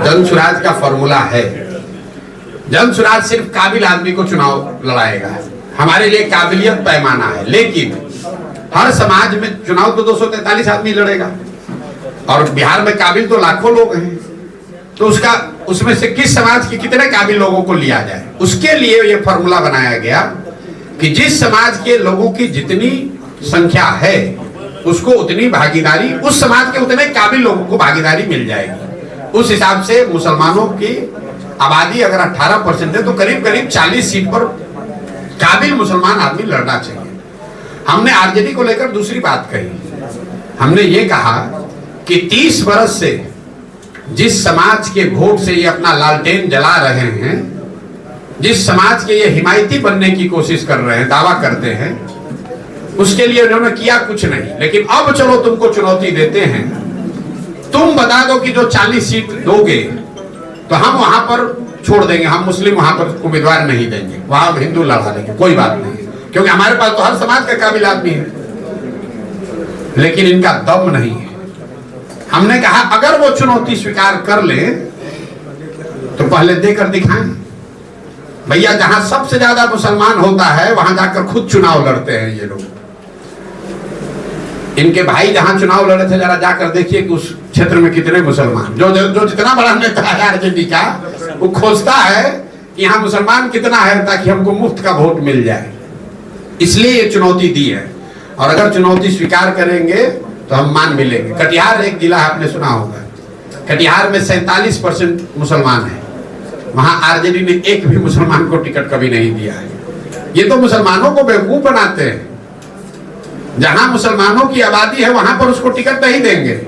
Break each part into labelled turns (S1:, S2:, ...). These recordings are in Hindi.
S1: जन सुराज का फॉर्मूला है। जन सुराज सिर्फ काबिल आदमी को चुनाव लड़ाएगा। हमारे लिए काबिलियत पैमाना है, लेकिन हर समाज में चुनाव तो 243 आदमी लड़ेगा और बिहार में काबिल तो लाखों लोग हैं। तो उसमें से किस समाज के कितने काबिल लोगों को लिया जाए, उसके लिए ये फॉर्मूला बनाया गया कि जिस समाज के लोगों की जितनी संख्या है उसको उतनी भागीदारी, उस समाज के उतने काबिल लोगों को भागीदारी मिल जाएगी। उस हिसाब से मुसलमानों की आबादी अगर 18% है तो करीब करीब 40 सीट पर काबिल मुसलमान आदमी लड़ना चाहिए। हमने आरजेडी को लेकर दूसरी बात कही। हमने ये कहा कि 30 वर्ष से जिस समाज के वोट से ये अपना लालटेन जला रहे हैं, जिस समाज के ये हिमायती बनने की कोशिश कर रहे हैं, दावा करते हैं, उसके लिए उन्होंने किया कुछ नहीं। लेकिन अब चलो तुमको चुनौती देते हैं, तुम बता दो कि जो 40 सीट दोगे तो हम वहां पर छोड़ देंगे, हम मुस्लिम वहां पर उम्मीदवार नहीं देंगे, वहां हिंदू लड़ा देंगे, कोई बात नहीं, क्योंकि हमारे पास तो हर समाज का काबिल आदमी है। लेकिन इनका दम नहीं है। हमने कहा अगर वो चुनौती स्वीकार कर ले तो पहले देकर दिखाएं। भैया जहां सबसे ज्यादा मुसलमान होता है वहां जाकर खुद चुनाव लड़ते हैं ये लोग। इनके भाई जहां चुनाव लड़े थे, जरा जाकर देखिए कि उस क्षेत्र में कितने मुसलमान, जो जितना बड़ा नेता है आरजेडी का, वो खोजता है कि यहाँ मुसलमान कितना है ताकि हमको मुफ्त का वोट मिल जाए। इसलिए ये चुनौती दी है और अगर चुनौती स्वीकार करेंगे तो हम मान भी लेंगे। कटिहार एक जिला है, आपने सुना होगा, कटिहार में 47% मुसलमान है, वहां आरजेडी ने एक भी मुसलमान को टिकट कभी नहीं दिया है। ये तो मुसलमानों को बेवकूफ बनाते हैं। जहां मुसलमानों की आबादी है वहां पर उसको टिकट नहीं देंगे,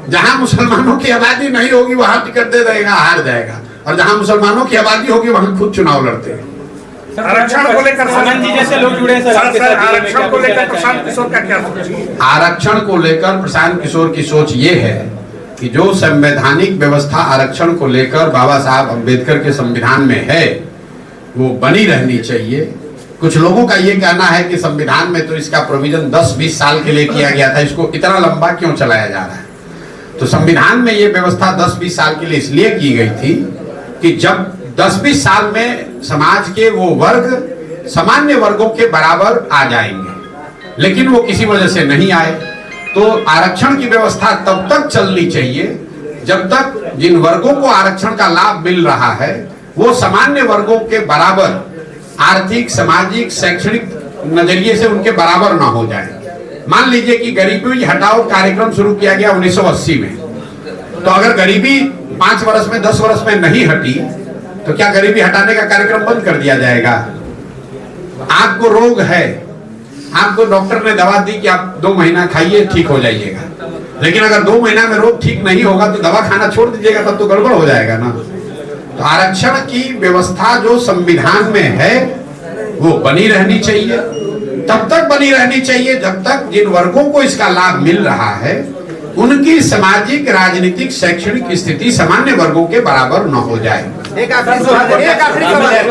S1: जहां मुसलमानों की आबादी नहीं होगी वहां टिकट दे देगा, हार जाएगा, और जहां मुसलमानों की आबादी होगी वहां खुद चुनाव लड़ते हैं।
S2: आरक्षण को लेकर जैसे लोग जुड़े हैं आरक्षण को लेकर प्रशांत किशोर का क्या सोच है?
S1: आरक्षण को लेकर प्रशांत किशोर की सोच ये है कि जो संवैधानिक व्यवस्था आरक्षण को लेकर बाबा साहब अम्बेडकर के संविधान में है वो बनी रहनी चाहिए। कुछ लोगों का ये कहना है कि संविधान में तो इसका प्रोविजन 10-20 साल के लिए किया गया था, इसको इतना लंबा क्यों चलाया जा रहा है? तो संविधान में ये व्यवस्था 10-20 साल के लिए इसलिए की गई थी कि जब 10-20 साल में समाज के वो वर्ग सामान्य वर्गों के बराबर आ जाएंगे, लेकिन वो किसी वजह से नहीं आए। तो आरक्षण की व्यवस्था तब तक चलनी चाहिए जब तक जिन वर्गों को आरक्षण का लाभ मिल रहा है वो सामान्य वर्गों के बराबर आर्थिक, सामाजिक, शैक्षणिक नजरिए से उनके बराबर ना हो जाए। मान लीजिए कि गरीबी हटाओ कार्यक्रम शुरू किया गया 1980 में, तो अगर गरीबी 5 वर्ष में 10 वर्ष में नहीं हटी तो क्या गरीबी हटाने का कार्यक्रम बंद कर दिया जाएगा? आपको रोग है, आपको डॉक्टर ने दवा दी कि आप 2 महीना खाइए ठीक हो जाइएगा, लेकिन अगर 2 महीना में रोग ठीक नहीं होगा तो दवा खाना छोड़ दीजिएगा, तब तो गड़बड़ हो जाएगा ना। तो आरक्षण की व्यवस्था जो संविधान में है वो बनी रहनी चाहिए, तब तक बनी रहनी चाहिए जब तक जिन वर्गों को इसका लाभ मिल रहा है उनकी सामाजिक, राजनीतिक, शैक्षणिक स्थिति सामान्य वर्गों के बराबर न हो जाए।
S2: एक आखिरी सवाल